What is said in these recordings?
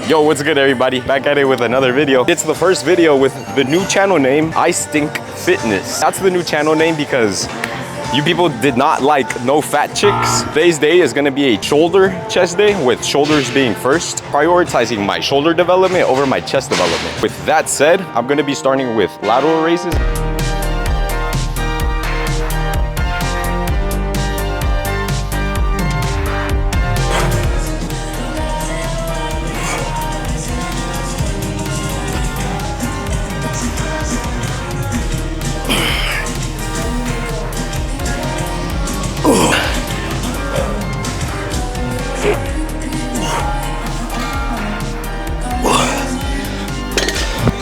Yo, what's good everybody? Back at it with another video. It's the first video with the new channel name, I Stink Fitness. That's the new channel name because you people did not like no fat chicks. Today's day is gonna be a shoulder chest day with shoulders being first, prioritizing my shoulder development over my chest development. With that said, I'm gonna be starting with lateral raises.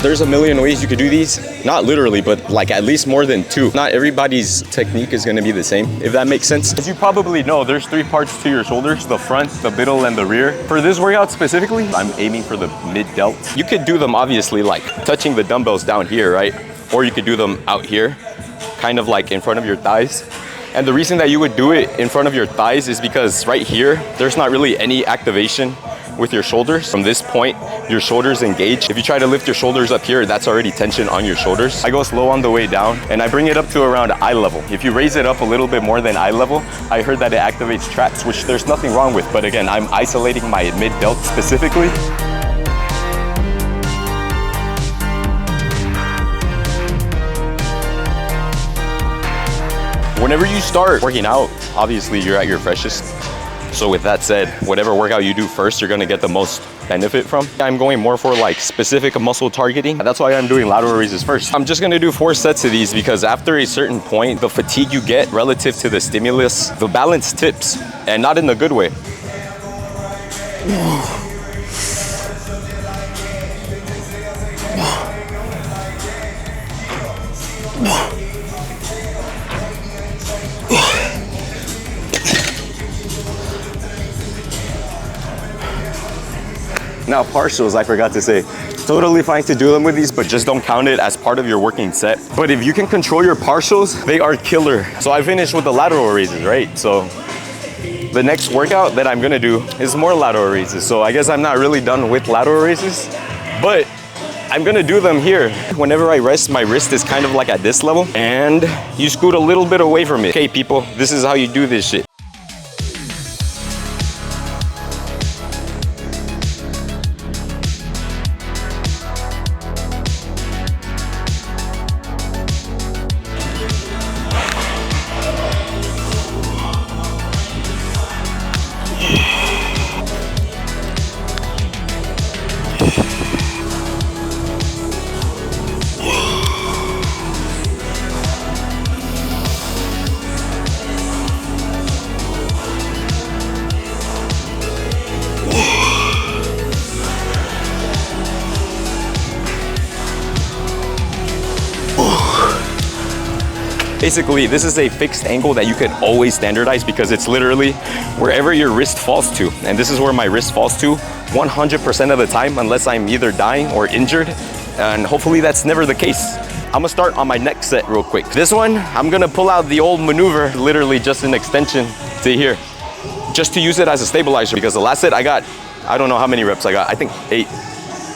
There's a million ways you could do these. Not literally, but like at least more than two. Not everybody's technique is gonna be the same, if that makes sense. As you probably know, there's three parts to your shoulders: the front, the middle, and the rear. For this workout specifically, I'm aiming for the mid delts. You could do them obviously like touching the dumbbells down here, right? Or you could do them out here, kind of like in front of your thighs. And the reason that you would do it in front of your thighs is because right here, there's not really any activation with your shoulders. From this point, your shoulders engage. If you try to lift your shoulders up here, that's already tension on your shoulders. I go slow on the way down and I bring it up to around eye level. If you raise it up a little bit more than eye level, I heard that it activates traps, which there's nothing wrong with. But again, I'm isolating my mid delt specifically. Whenever you start working out, obviously you're at your freshest. So with that said, whatever workout you do first, you're gonna get the most benefit from. I'm going more for like specific muscle targeting. That's why I'm doing lateral raises first. I'm just gonna do 4 sets of these because after a certain point, the fatigue you get relative to the stimulus, the balance tips, and not in the good way. Now partials, I forgot to say, totally fine to do them with these, but just don't count it as part of your working set. But if you can control your partials, they are killer. So I finished with the lateral raises, right? So the next workout that I'm gonna do is more lateral raises. So I guess I'm not really done with lateral raises, but I'm gonna do them here. Whenever I rest, my wrist is kind of like at this level and you scoot a little bit away from it. Okay, people, this is how you do this shit. Basically, this is a fixed angle that you can always standardize because it's literally wherever your wrist falls to. And this is where my wrist falls to 100% of the time, unless I'm either dying or injured. And hopefully that's never the case. I'm gonna start on my next set real quick. This one, I'm gonna pull out the old maneuver, literally just an extension to here, just to use it as a stabilizer because the last set I got, I don't know how many reps I got, I think 8.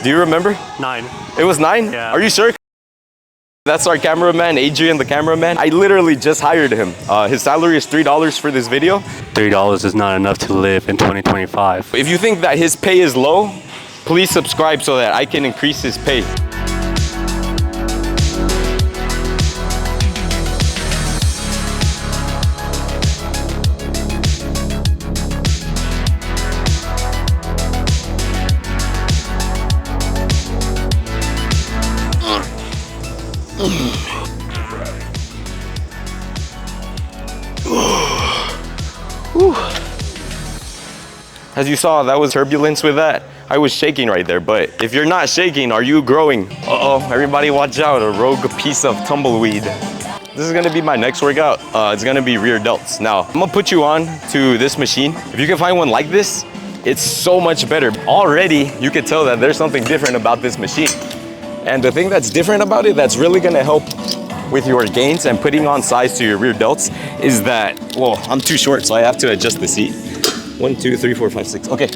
Do you remember? 9. It was 9? Yeah. Are you sure? That's our cameraman, Adrian, the cameraman. I literally just hired him. His salary is $3 for this video. $3 is not enough to live in 2025. If you think that his pay is low, please subscribe so that I can increase his pay. As you saw, that was turbulence with that. I was shaking right there, but if you're not shaking, are you growing? Uh-oh, everybody watch out, a rogue piece of tumbleweed. This is gonna be my next workout. It's gonna be rear delts. Now, I'm gonna put you on to this machine. If you can find one like this, it's so much better. Already, you can tell that there's something different about this machine. And the thing that's different about it that's really gonna help with your gains and putting on size to your rear delts is that, well, I'm too short, so I have to adjust the seat. 1, 2, 3, 4, 5, 6, okay.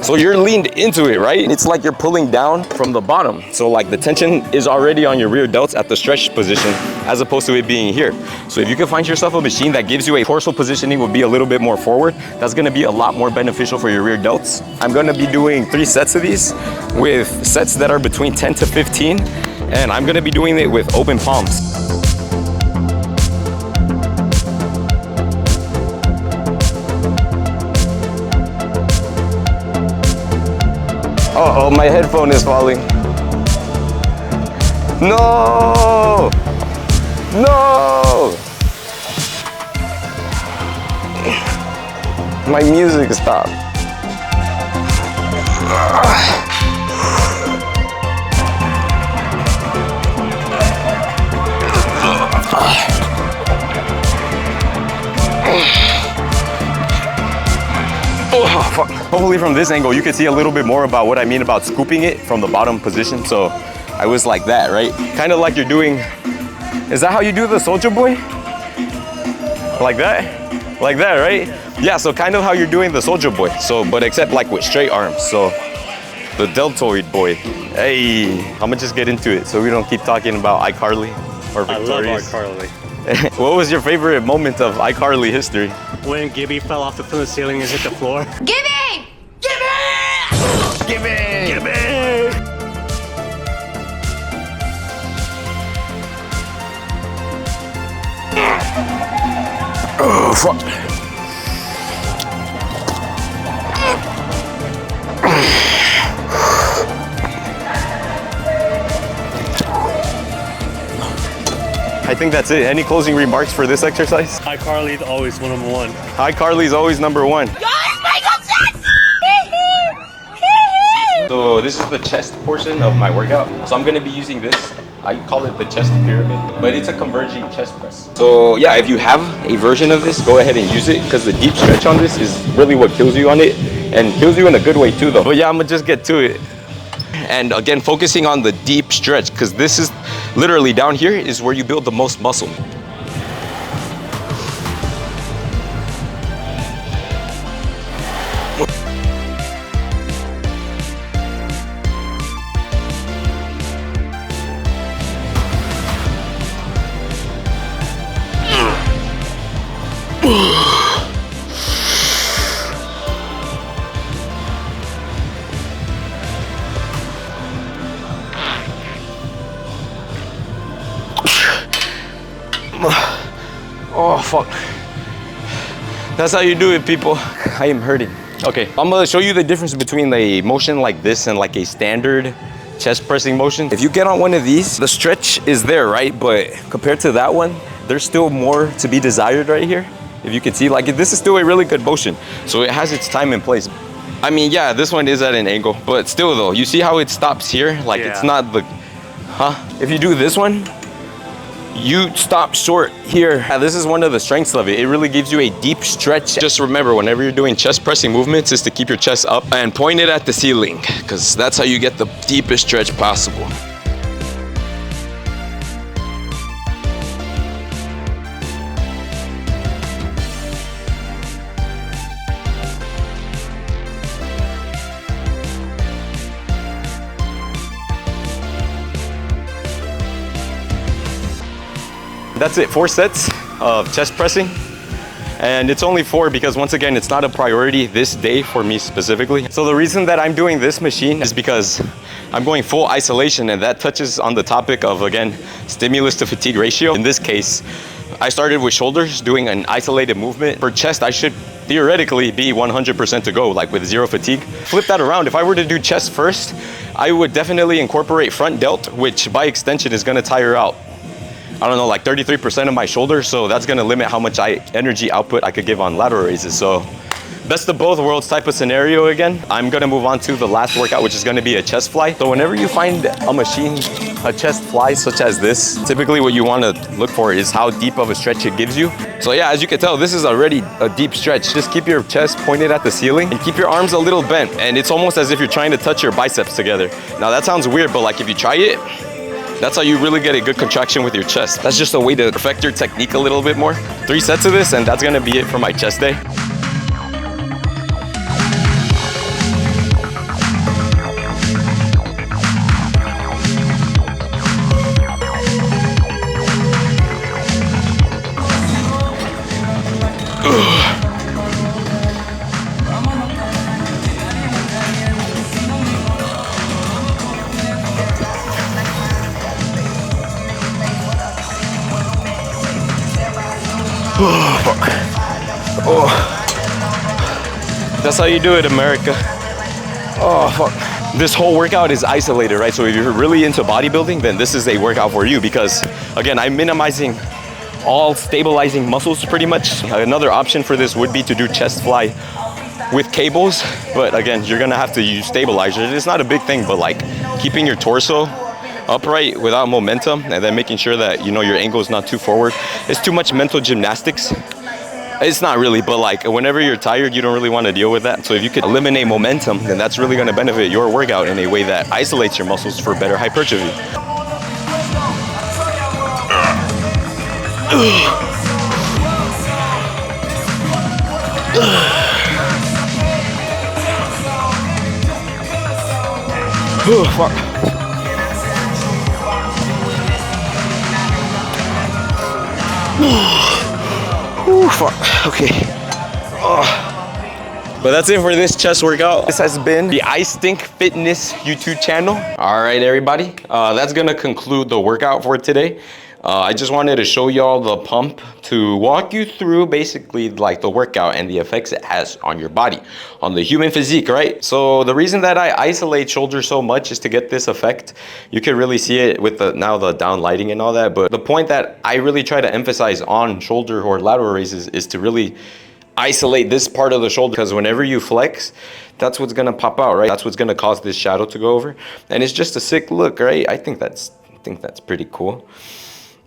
So you're leaned into it, right? It's like you're pulling down from the bottom. So like the tension is already on your rear delts at the stretch position as opposed to it being here. So if you can find yourself a machine that gives you a torso positioning will be a little bit more forward, that's gonna be a lot more beneficial for your rear delts. I'm gonna be doing 3 sets of these with sets that are between 10 to 15, and I'm gonna be doing it with open palms. Uh-oh, my headphone is falling. No! No! My music stopped. Oh, fuck. Hopefully from this angle you can see a little bit more about what I mean about scooping it from the bottom position. So I was like that, right? Kind of like you're doing, is that how you do the Soldier Boy? Like that? Like that, right? Yeah, so kind of how you're doing the Soldier Boy. So, but except like with straight arms. So the deltoid boy. Hey, I'm gonna just get into it so we don't keep talking about iCarly or Victorious. I love iCarly. What was your favorite moment of iCarly history? When Gibby fell off from the ceiling and hit the floor. Gibby! Gibby! Gibby! Gibby! Oh, fuck. I think that's it. Any closing remarks for this exercise? iCarly's always number one. iCarly's always number one. So this is the chest portion of my workout. So I'm gonna be using this. I call it the chest pyramid, but it's a converging chest press. So yeah, if you have a version of this, go ahead and use it because the deep stretch on this is really what kills you on it, and kills you in a good way too though. But yeah, I'm gonna just get to it. And again, focusing on the deep stretch because this is literally down here is where you build the most muscle. Oh, fuck. That's how you do it, people. I am hurting. Okay, I'm gonna show you the difference between a motion like this and like a standard chest pressing motion. If you get on one of these, the stretch is there, right? But compared to that one, there's still more to be desired right here. If you can see, like this is still a really good motion. So it has its time and place. I mean, yeah, this one is at an angle, but still though, you see how it stops here? Like it's not the, If you do this one, you stop short here. This is one of the strengths of it. It really gives you a deep stretch. Just remember, whenever you're doing chest pressing movements, is to keep your chest up and point it at the ceiling, because that's how you get the deepest stretch possible. That's it, 4 sets of chest pressing. And it's only 4 because once again, it's not a priority this day for me specifically. So the reason that I'm doing this machine is because I'm going full isolation, and that touches on the topic of, again, stimulus to fatigue ratio. In this case, I started with shoulders doing an isolated movement. For chest, I should theoretically be 100% to go, like with 0 fatigue. Flip that around, if I were to do chest first, I would definitely incorporate front delt, which by extension is gonna tire out, I don't know, like 33% of my shoulders, so that's gonna limit how much energy output I could give on lateral raises. So best of both worlds type of scenario again. I'm gonna move on to the last workout, which is gonna be a chest fly. So whenever you find a machine, a chest fly such as this, typically what you wanna look for is how deep of a stretch it gives you. So yeah, as you can tell, this is already a deep stretch. Just keep your chest pointed at the ceiling and keep your arms a little bent. And it's almost as if you're trying to touch your biceps together. Now that sounds weird, but like if you try it, that's how you really get a good contraction with your chest. That's just a way to perfect your technique a little bit more. 3 sets of this, and that's gonna be it for my chest day. Oh, fuck. Oh. That's how you do it, America. Oh, fuck. This whole workout is isolated, right? So if you're really into bodybuilding, then this is a workout for you because, again, I'm minimizing all stabilizing muscles pretty much. Another option for this would be to do chest fly with cables, but again, you're gonna have to use stabilizers. It's not a big thing, but like keeping your torso upright without momentum and then making sure that, you know, your angle is not too forward. It's too much mental gymnastics. It's not really, but like whenever you're tired, you don't really want to deal with that. So if you could eliminate momentum, then that's really going to benefit your workout in a way that isolates your muscles for better hypertrophy. Oh, fuck. Ooh, fuck. Okay. But that's it for this chest workout. This has been the Aight Fitness YouTube channel. All right, everybody. That's gonna conclude the workout for today. I just wanted to show y'all the pump to walk you through basically like the workout and the effects it has on your body, on the human physique, right? So the reason that I isolate shoulders so much is to get this effect. You can really see it with the down lighting and all that, but the point that I really try to emphasize on shoulder or lateral raises is to really isolate this part of the shoulder, because whenever you flex, that's what's gonna pop out, right? That's what's gonna cause this shadow to go over, and it's just a sick look, right? I think that's pretty cool,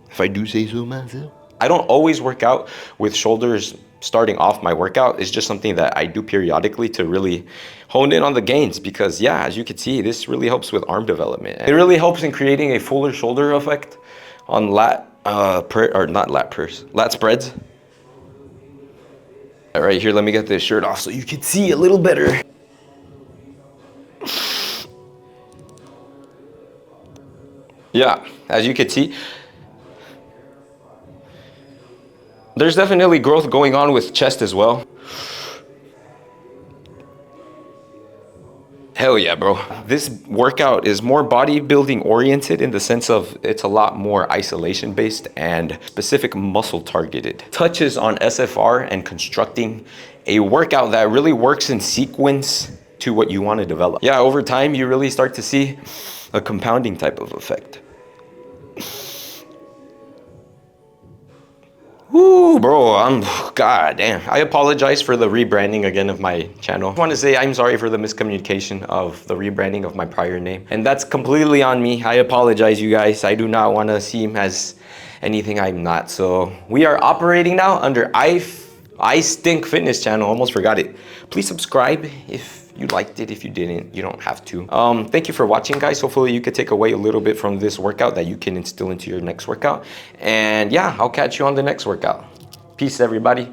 if I do say so myself. I don't always work out with shoulders starting off my workout. It's just something that I do periodically to really hone in on the gains, because yeah, as you can see, this really helps with arm development. It really helps in creating a fuller shoulder effect on lat spreads. All right, here, let me get this shirt off so you can see a little better. Yeah, as you can see, there's definitely growth going on with chest as well. Hell yeah, bro. This workout is more bodybuilding oriented in the sense of it's a lot more isolation based and specific muscle targeted. Touches on SFR and constructing a workout that really works in sequence to what you want to develop. Yeah, over time, you really start to see a compounding type of effect. Woo, bro, god damn. I apologize for the rebranding again of my channel. I want to say I'm sorry for the miscommunication of the rebranding of my prior name. And that's completely on me. I apologize, you guys. I do not want to seem as anything I'm not. So we are operating now under Aight Fitness channel. Almost forgot it. Please subscribe if you liked it. If you didn't, you don't have to. Thank you for watching, guys. Hopefully you could take away a little bit from this workout that you can instill into your next workout. And yeah, I'll catch you on the next workout. Peace, everybody.